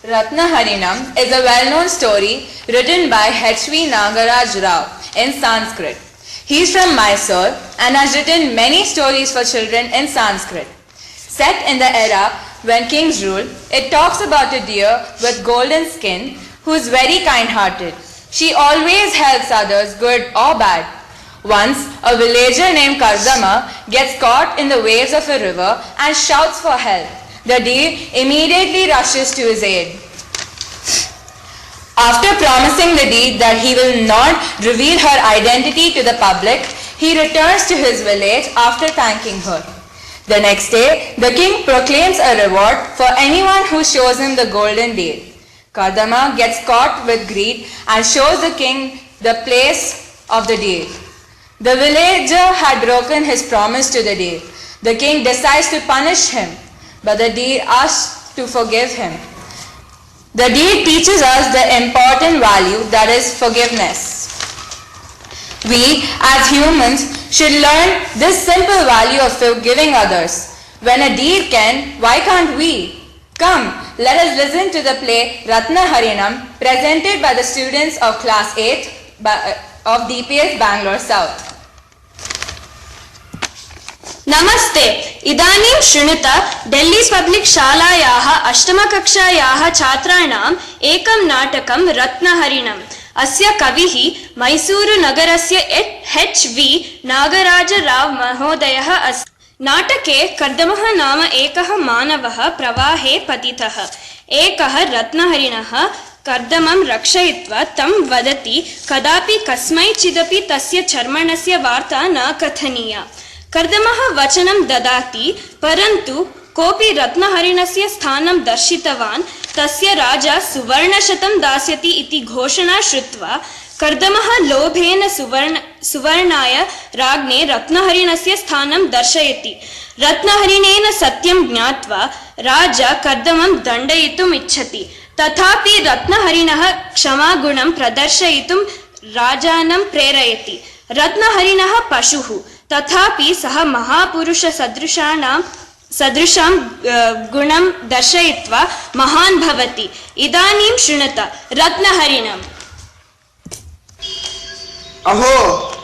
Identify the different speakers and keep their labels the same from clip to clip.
Speaker 1: Ratnaharinam is a well-known story written by H.V. Nagaraj Rao in Sanskrit. He is from Mysore and has written many stories for children in Sanskrit. Set in the era when kings ruled, it talks about a deer with golden skin who is very kind-hearted. She always helps others, good or bad. Once, a villager named Kardama gets caught in the waves of a river and shouts for help. The deer immediately rushes to his aid. After promising the deer that he will not reveal her identity to the public, he returns to his village after thanking her. The next day, the king proclaims a reward for anyone who shows him the golden deer. Kardama gets caught with greed and shows the king the place of the deer. The villager had broken his promise to the deer. The king decides to punish him, but the deer asks to forgive him. The deer teaches us the important value that is forgiveness. We as humans should learn this simple value of forgiving others. When a deer can, why can't we? Come, let us listen to the play Ratnaharinam presented by the students of class 8 of DPS Bangalore South.
Speaker 2: नमस्ते इदानीं शृणुता डेल्लीस् public शालायाः अष्टमकक्षायाः छात्राणाम् एकं नाटकं रत्नहरिणम्। अस्य कविः मैसूरुनगरस्य H.V. नागराजराव महोदयः अस्ति। नाटके कर्दमः नाम एकः मानवः प्रवाहे पतितः। एकः रत्नहरिणः कर्दमं रक्षयित्वा तं वदति कदापि कस्मैचिदपि तस्य चर्मणस्य वार्ता न कथनीया। कर्दमः वचनं ददाति, परन्तु कोऽपि रत्नहरिणस्य स्थानं दर्शितवान्। तस्य राजा सुवर्णशतं दास्यति इति घोषणा श्रुत्वा कर्दमः लोभेन सुवर्णाय राज्ञे रत्नहरिणस्य स्थानं दर्शयति। रत्नहरिणेन सत्यं ज्ञात्वा राजा कर्दमं दण्डयितुम् इच्छति, तथापि रत्नहरिणः क्षमागुणं प्रदर्शयितुं राजानं प्रेरयति। रत्नहरिणः पशुः, तथापि सः महापुरुषसदृशां गुणं दर्शयित्वा महान् भवति। इदानीं शृणुता रत्नहरिणम्।
Speaker 3: अहो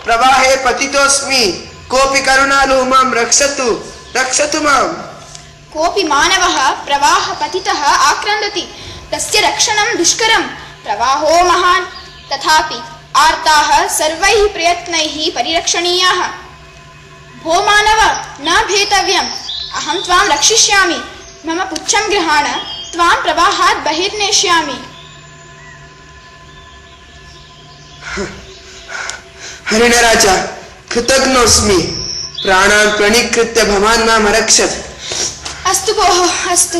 Speaker 3: प्रवाहे पतितोऽस्मि, कोऽपि करुणालु मां रक्षतु, रक्षतु माम्।
Speaker 4: कोऽपि मानवः प्रवाहपतितः आक्रन्दति, तस्य रक्षणं दुष्करं। प्रवाहो महान्, तथापि आर्ताः सर्वैः प्रयत्नैः परिरक्षणीयाः। भो मानव, न भेतव्यम्, अहं त्वां रक्षिष्यामि। मम पुच्छं गृहाण, त्वां प्रवाहात् बहिर्नेष्यामि।
Speaker 3: हरिणराजा, कृतज्ञोऽस्मि। प्राणान् प्रणिकृत्य भवान् माम् अरक्षत्।
Speaker 4: अस्तु भोः, अस्तु।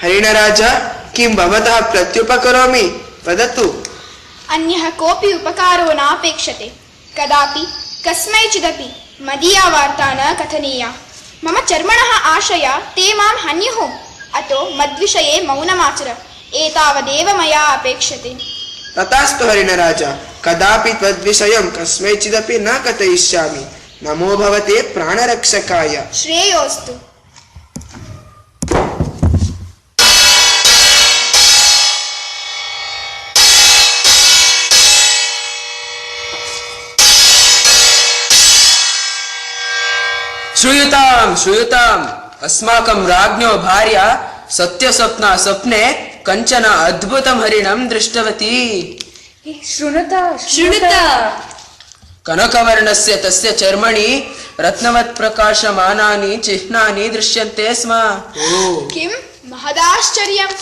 Speaker 3: हरिणराजा, किं भवतः प्रत्युपकरोमि, वदतु।
Speaker 4: अन्यः कोऽपि उपकारो नापेक्षते। कदापि कस्मैचिदपि मदीया वार्ता न कथनीया। मम चर्मणः आशया ते मां हन्युः, अतो मद्विषये मौनमाचर। एतावदेव मया अपेक्षते।
Speaker 3: तथास्तु हरिणराजा, कदापि त्वद्विषयं कस्मैचिदपि न कथयिष्यामि। नमो भवते प्राणरक्षकाय।
Speaker 4: श्रेयोस्तु।
Speaker 5: श्रूयतां श्रूयताम्, अस्माकं राज्ञो भार्या सत्यस्वप्ना स्वप्ने कञ्चन अद्भुतं हरिणं दृष्टवती।
Speaker 1: शृणुता
Speaker 2: शृणुता
Speaker 5: कनकवर्णस्य तस्य चर्मणि रत्नवत् प्रकाशमानानि चिह्नानि दृश्यन्ते स्म।
Speaker 4: किं महदाश्चर्यम्।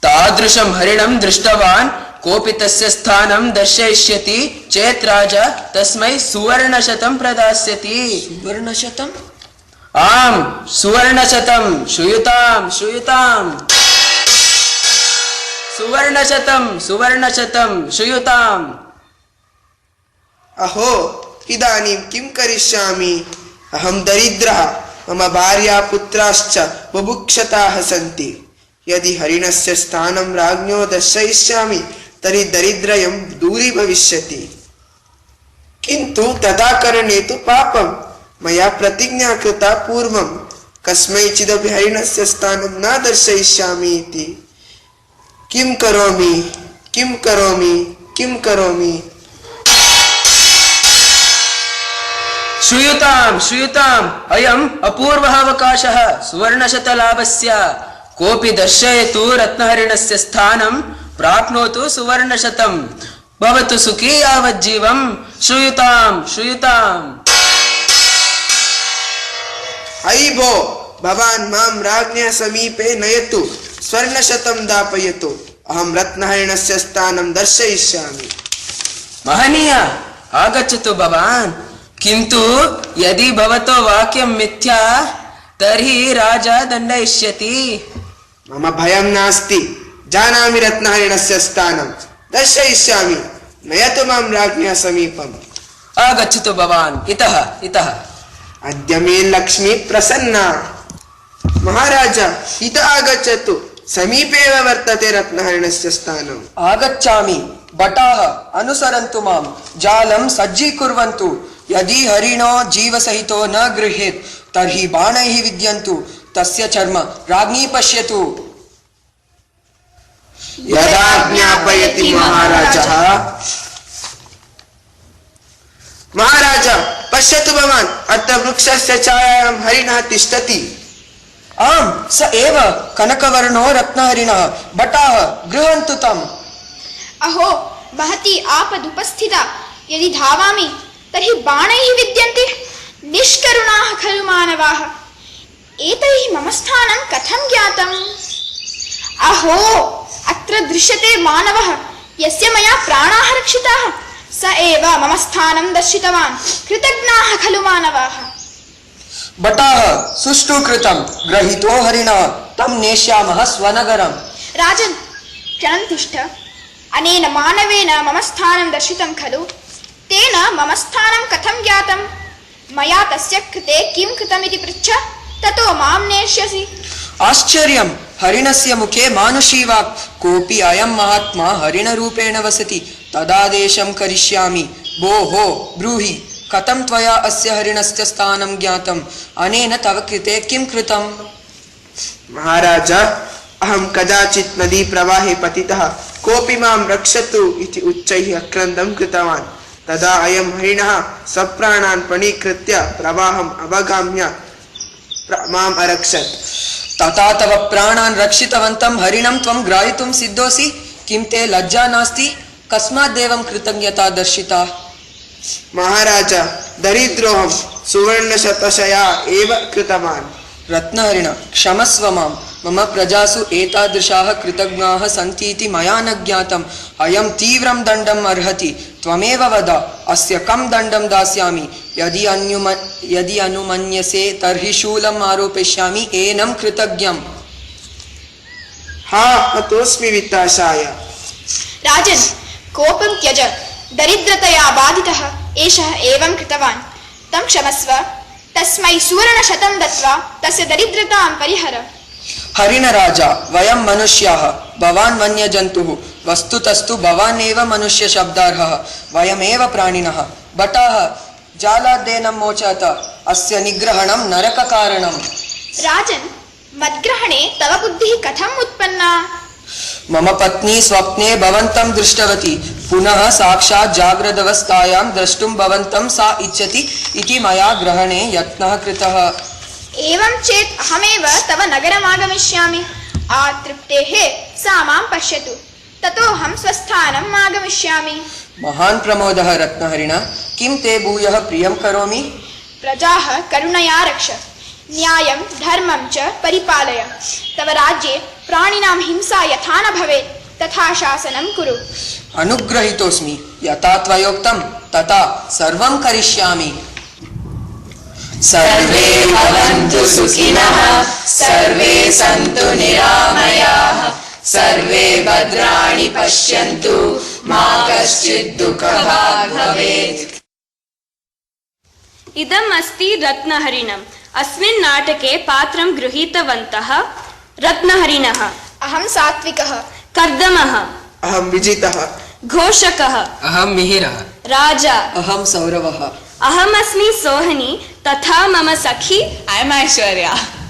Speaker 5: तादृशं हरिणं दृष्टवान् कोऽपि तस्य स्थानं दर्शयिष्यति चेत् राजा तस्मै सुवर्णशतं प्रदास्यति।
Speaker 2: सुवर्णशतम्?
Speaker 5: आम्, सुवर्णशतं। श्रूयताम् श्रूयताम्, सुवर्णशतं सुवर्णशतं श्रूयताम्।
Speaker 3: अहो, इदानीं किं करिष्यामि? अहं दरिद्रः, मम भार्या पुत्राश्च बुभुक्षताः सन्ति। यदि हरिणस्य स्थानं राज्ञो दर्शयिष्यामि तर्हि दरिद्रयं दूरी भविष्यति। किन्तु तथा करणे तु पापं। मया प्रतिज्ञा कृता पूर्वं। कस्मैचिदपि हरिणस्य स्थानं न दर्शयिष्यामि इति। किं करोमि, किं करोमि, किं करोमि?
Speaker 5: श्रूयताम् श्रूयताम्, अयम् अपूर्वः अवकाशः सुवर्णशतलाभस्य। कोऽपि दर्शयतु रत्नहरिणस्य स्थानं, प्राप्नोतु सुवर्णशतम्। भवतु सुखी यावज्जीवम्। श्रूयताम् श्रूयताम्।
Speaker 3: अयि भो, भवान् मां राज्ञः समीपे नयतु, स्वर्णशतं दापयतु, अहं रत्नहरिणस्य स्थानं दर्शयिष्यामि।
Speaker 5: महनीय, आगच्छतु भवान्। किन्तु यदि भवतो वाक्यं मिथ्या तर्हि राजा दण्डयिष्यति।
Speaker 3: मम भयं नास्ति, जानामि रत्नहरिणस्य स्थानं, दर्शयिष्यामि, नयतु मां राज्ञः समीपम्।
Speaker 5: आगच्छतु भवान्, इतः इतः।
Speaker 3: अद्य मे लक्ष्मी प्रसन्ना। महाराजा, इतः आगच्छतु, समीपे एव वर्तते रत्नहरिणस्य स्थानम्।
Speaker 6: आगच्छामि। भटाः अनुसरन्तु मां, जालं सज्जीकुर्वन्तु। यदि हरिणो जीवसहितो न गृह्येत् तर्हि बाणैः विद्यन्तु, तस्य चर्म राज्ञी पश्यतु।
Speaker 3: यदा ज्ञापयति महाराजः। महाराजा, पश्यतु भवान्, अत्र वृक्षस्य छायायां हरिणः तिष्ठति।
Speaker 6: आम्, स एव कनकवर्णो रत्नहरिणः। भटाः गृह्णन्तु तम्।
Speaker 4: अहो, महती आपदुपस्थिता, यदि धावामि तर्हि बाणैः विद्यन्ते। निष्करुणाः खलु मानवाः, एतैः मम स्थानं कथं ज्ञातम्? अहो, अत्र दृश्यते मानवः, यस्य मया प्राणाः रक्षिताः। स एव मम स्थानं दर्शितवान्। कृतज्ञाः खलु मानवाः।
Speaker 6: भटाः सुष्ठु कृतं, ग्रहीतो हरिणः, तं नेष्यामः स्वनगरम्।
Speaker 4: राजन्, क्षणं तिष्ठ। अनेन मानवेन मम स्थानं दर्शितं खलु? तेन मम स्थानं कथं ज्ञातं? मया तस्य कृते किं कृतमिति पृच्छ, ततो मां नेष्यसि।
Speaker 6: आश्चर्यं, हरिणस्य मुखे मानुषी वाक्। कोऽपि अयं महात्मा हरिणरूपेण वसति, तदादेशं करिष्यामि। भोः ब्रूहि, कथं त्वया अस्य हरिणस्य स्थानं ज्ञातम्? अनेन तव कृते किं कृतम्?
Speaker 3: महाराज, अहं कदाचित् नदी प्रवाहे पतितः, कोऽपि मां रक्षतु इति उच्चैः आक्रन्दं कृतवान्। तदा अयं हरिणः सप्राणान् पणीकृत्य प्रवाहम् अवगाम्य माम् अरक्षत्।
Speaker 6: तथा तव प्राणान् रक्षितवन्तं हरिणं त्वं ग्राहितुं सिद्धोऽसि? किं ते लज्जा नास्ति? कस्मादेवं कृतज्ञता दर्शिता?
Speaker 3: महाराज, दरिद्रोऽहं सुवर्णशतशया एव कृतवान्।
Speaker 6: रत्नहरिण, क्षमस्व मां। मम प्रजासु एतादृशाः कृतज्ञाः सन्ति इति मया न ज्ञातम्। अयं तीव्रं दण्डम् अर्हति। त्वमेव वद, अस्य कं दण्डं दास्यामि? यदि अनुमन्यसे तर्हि शूलम् आरोपयिष्यामि एनं कृतज्ञम्।
Speaker 3: हा, हतोऽस्मि वित्ताशाय।
Speaker 4: राजन्, कोपं त्यज। दरिद्रतया बाधितः एषः एवं कृतवान्, तं क्षमस्व। तस्मै सुवर्णशतं दत्वा तस्य दरिद्रतां परिहर।
Speaker 6: हरिणराजा, वयं मनुष्याः, भवान् वन्यजन्तुः। वस्तुतस्तु भवान् एव मनुष्यशब्दार्हः, वयमेव प्राणिनः। भटाः, जालाद्देनं मोचत, अस्य निग्रहणं नरककारणम्।
Speaker 4: राजन्, मद्ग्रहणे तव बुद्धिः कथम् उत्पन्ना?
Speaker 6: मम पत्नी स्वप्ने भवन्तं दृष्टवती, पुनः साक्षात् जाग्रदवस्थायां द्रष्टुं भवन्तं सा इच्छति इति मया ग्रहणे यत्नः कृतः।
Speaker 4: एवं चेत् अहमेव तव नगरमागमिष्यामि। आतृप्तेः सा मां पश्यतु, ततोऽहं स्वस्थानम् आगमिष्यामि।
Speaker 6: महान् प्रमोदः रत्नहरिण, किं ते भूयः प्रियं करोमि?
Speaker 4: प्रजाः करुणया रक्ष, न्यायं धर्मं च परिपालय। तव राज्ये प्राणिनां हिंसा यथा न भवेत् तथा शासनं कुरु।
Speaker 6: अनुग्रहीतोऽस्मि, यथा त्वयोक्तं तथा सर्वं करिष्यामि।
Speaker 1: सर्वे भवन्तु सुखिनः, सर्वे सन्तु निरामयाः, सर्वे भद्राणि पश्यन्तु, मा कश्चित् दुःखभाग् भवेत्।
Speaker 2: इदम् अस्ति रत्नहरिणम्। अस्मिन् नाटके पात्रं गृहीतवन्तः रत्नहरिणः,
Speaker 4: अहं सात्विकः,
Speaker 2: कर्दमः,
Speaker 3: अहं विजितः,
Speaker 2: घोषकः,
Speaker 5: अहं मिहिरः,
Speaker 2: राजा,
Speaker 6: अहं सौरवः,
Speaker 2: अहमस्मि सोहनी, तथा मम सखी
Speaker 1: I am Aishwarya.